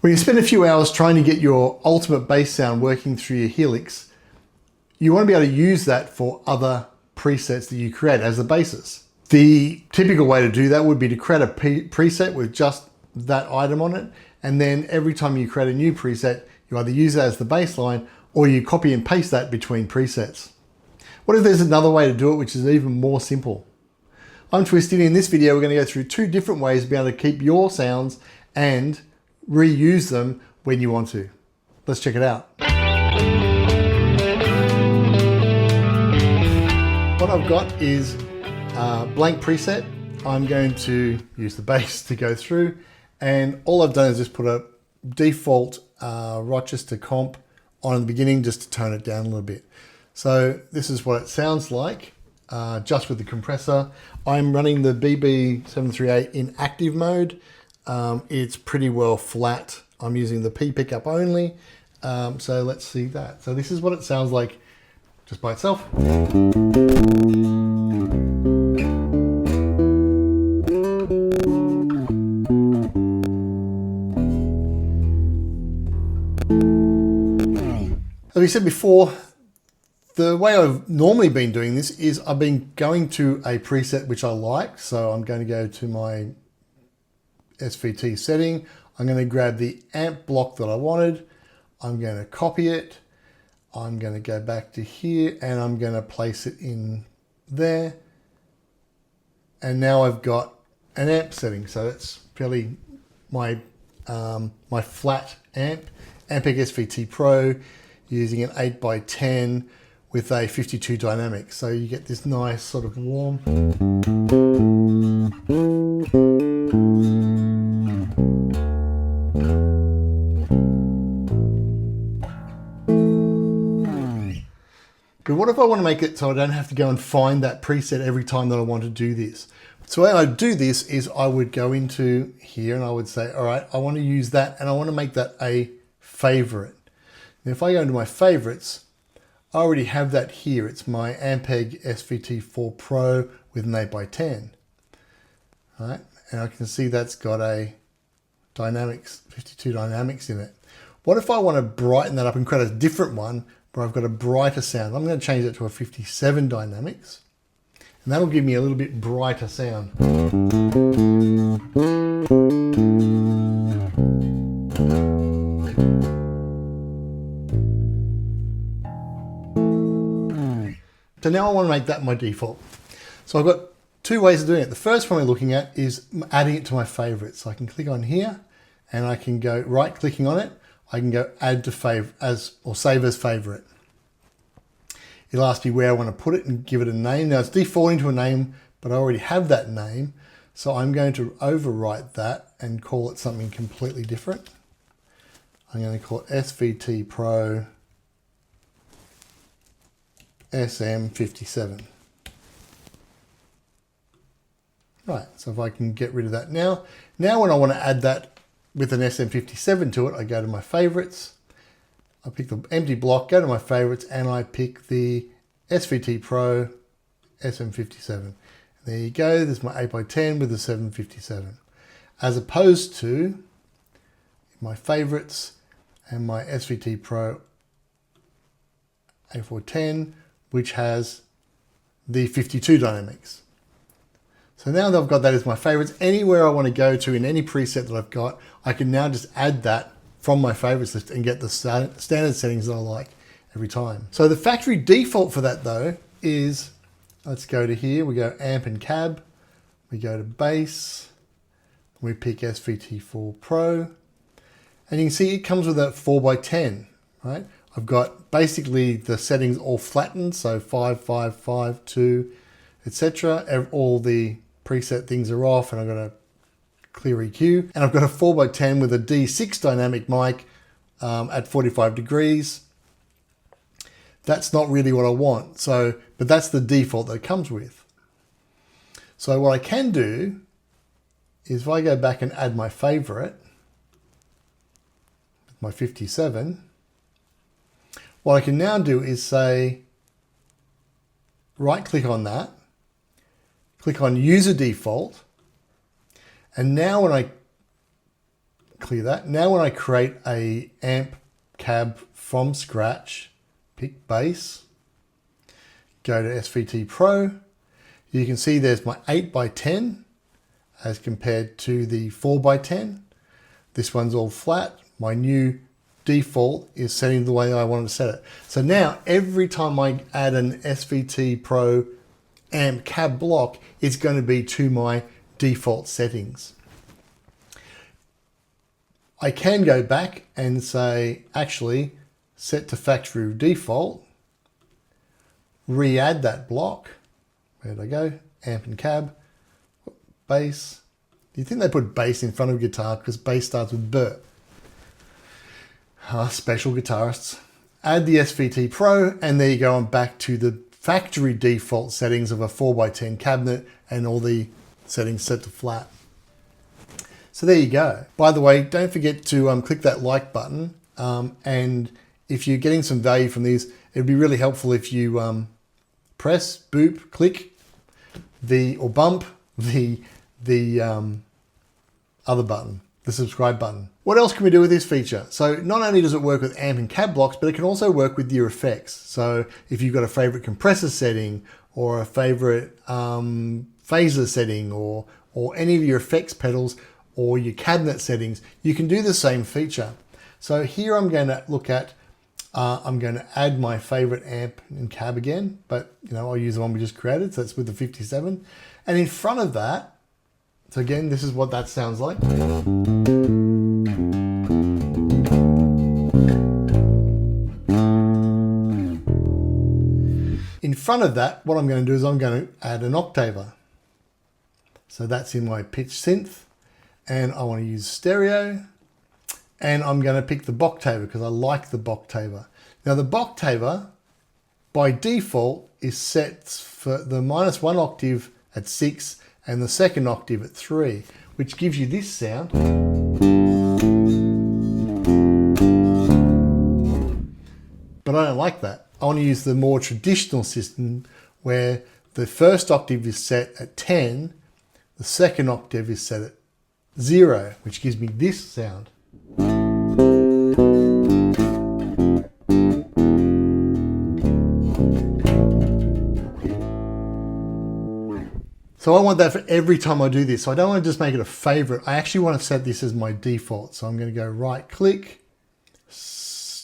When you spend a few hours trying to get your ultimate bass sound working through your Helix, you want to be able to use that for other presets that you create as the basis. The typical way to do that would be to create a preset with just that item on it, and then every time you create a new preset, you either use that as the bass line or you copy and paste that between presets. What if there's another way to do it which is even more simple? I'm Twisty. In this video we're going to go through two different ways to be able to keep your sounds and reuse them when you want to. Let's check it out. What I've got is a blank preset. I'm going to use the bass to go through, and all I've done is just put a default Rochester comp on in the beginning just to tone it down a little bit. So this is what it sounds like just with the compressor. I'm running the BB738 in active mode. It's pretty well flat. I'm using the P pickup only. So let's see that. So this is what it sounds like just by itself. As we said before, the way I've normally been doing this is I've been going to a preset which I like. So I'm going to go to my SVT setting. I'm going to grab the amp block that I wanted. I'm going to copy it. I'm going to go back to here and I'm going to place it in there. And now I've got an amp setting. So it's fairly my flat amp, Ampeg SVT Pro, using an 8x10 with a 52 dynamic. So you get this nice sort of warm. But what if I want to make it so I don't have to go and find that preset every time that I want to do this? So the way I do this is I would go into here and I would say, all right, I want to use that and I want to make that a favorite. And if I go into my favorites, I already have that here. It's my Ampeg SVT4 Pro with an 8x10. All right, and I can see that's got a dynamics, 52 dynamics in it. What if I want to brighten that up and create a different one where I've got a brighter sound? I'm going to change it to a 57 dynamics, and that'll give me a little bit brighter sound. So now I want to make that my default. So I've got two ways of doing it. The first one we're looking at is adding it to my favorites. So I can click on here and I can go right clicking on it. I can go add to favorite as, or save as favorite. It'll ask me where I want to put it and give it a name. Now it's defaulting to a name, but I already have that name. So I'm going to overwrite that and call it something completely different. I'm going to call it SVT Pro SM57. Right, so if I can get rid of that now. Now when I want to add that with an SM57 to it, I go to my favorites. I pick the empty block, go to my favorites, and I pick the SVT Pro SM57. There you go, there's my 8x10 with the 757. As opposed to my favorites and my SVT Pro A410, which has the 52 dynamics. So now that I've got that as my favorites, anywhere I want to go to in any preset that I've got, I can now just add that from my favorites list and get the standard settings that I like every time. So the factory default for that though is, let's go to here, we go amp and cab, we go to bass, we pick SVT4 Pro, and you can see it comes with a 4x10, right? I've got basically the settings all flattened, so 5, 5, 5, 2, etc. All the preset things are off, and I've got a clear EQ, and I've got a 4x10 with a D6 dynamic mic at 45 degrees. That's not really what I want, so but that's the default that it comes with. So what I can do is if I go back and add my favorite, my 57. What I can now do is say, right click on that, click on user default, and now when I clear that. Now when I create a amp cab from scratch, pick bass, go to SVT Pro, you can see there's my 8x10 as compared to the 4x10. This one's all flat. My new default is setting the way I wanted to set it. So now every time I add an SVT Pro amp cab block, it's going to be to my default settings. I can go back and say, actually, set to factory default, re-add that block. Where did I go? Amp and cab, bass. Do you think they put bass in front of guitar because bass starts with B? Special guitarists. Add the SVT Pro, and there you go. I'm back to the factory default settings of a 4x10 cabinet and all the settings set to flat. So there you go. By the way, don't forget to click that like button. And if you're getting some value from these, it'd be really helpful if you press, boop, click or bump the other button, the subscribe button. What else can we do with this feature? So not only does it work with amp and cab blocks, but it can also work with your effects. So if you've got a favorite compressor setting or a favorite phaser setting or any of your effects pedals or your cabinet settings, you can do the same feature. So here I'm going to look at, I'm going to add my favorite amp and cab again, but I'll use the one we just created. So it's with the 57. And in front of that, so again, this is what that sounds like. In front of that, what I'm going to do is I'm going to add an octaver. So that's in my pitch synth, and I want to use stereo, and I'm going to pick the Boctaver because I like the Boctaver. Now the Boctaver, by default, is set for the -1 octave at 6 and the second octave at 3, which gives you this sound. But I don't like that. I want to use the more traditional system where the first octave is set at 10, the second octave is set at 0, which gives me this sound. So I want that for every time I do this. So I don't want to just make it a favorite. I actually want to set this as my default. So I'm going to go right click,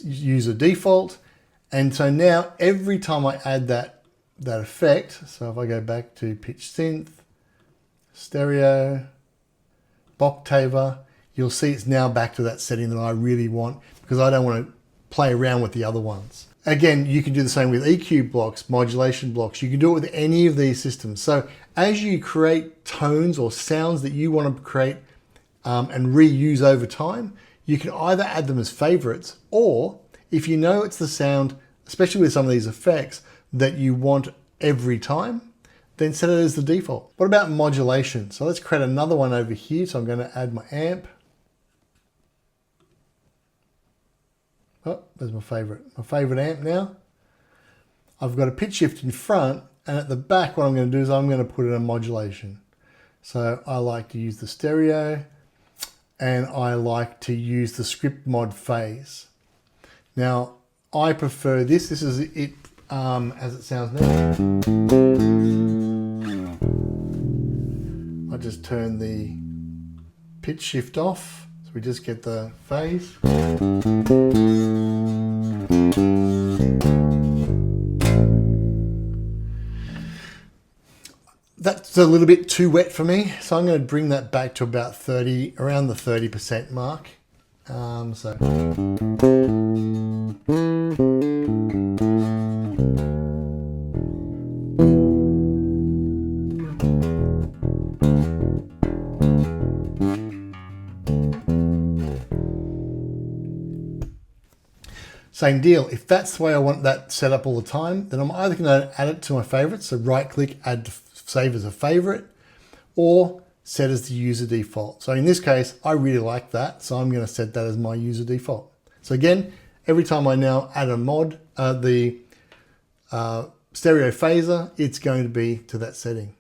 use a default. And so now every time I add that effect, so if I go back to pitch synth, stereo, Boctaver, you'll see it's now back to that setting that I really want because I don't want to play around with the other ones. Again, you can do the same with EQ blocks, modulation blocks. You can do it with any of these systems. So as you create tones or sounds that you want to create and reuse over time, you can either add them as favorites, or if you know it's the sound, especially with some of these effects, that you want every time, then set it as the default. What about modulation? So let's create another one over here. So I'm going to add my amp. Oh, there's my favorite amp now. I've got a pitch shift in front, and at the back, what I'm going to do is I'm going to put in a modulation. So I like to use the stereo, and I like to use the script mod phase. Now, I prefer this. This is it as it sounds now. I just turn the pitch shift off, so we just get the phase. That's a little bit too wet for me, so I'm going to bring that back to about 30, around the 30% mark. Same deal. If that's the way I want that set up all the time, then I'm either going to add it to my favorites, so right click, add to save as a favorite, or set as the user default. So in this case, I really like that, so I'm going to set that as my user default. So again, every time I now add a mod, the stereo phaser, it's going to be to that setting.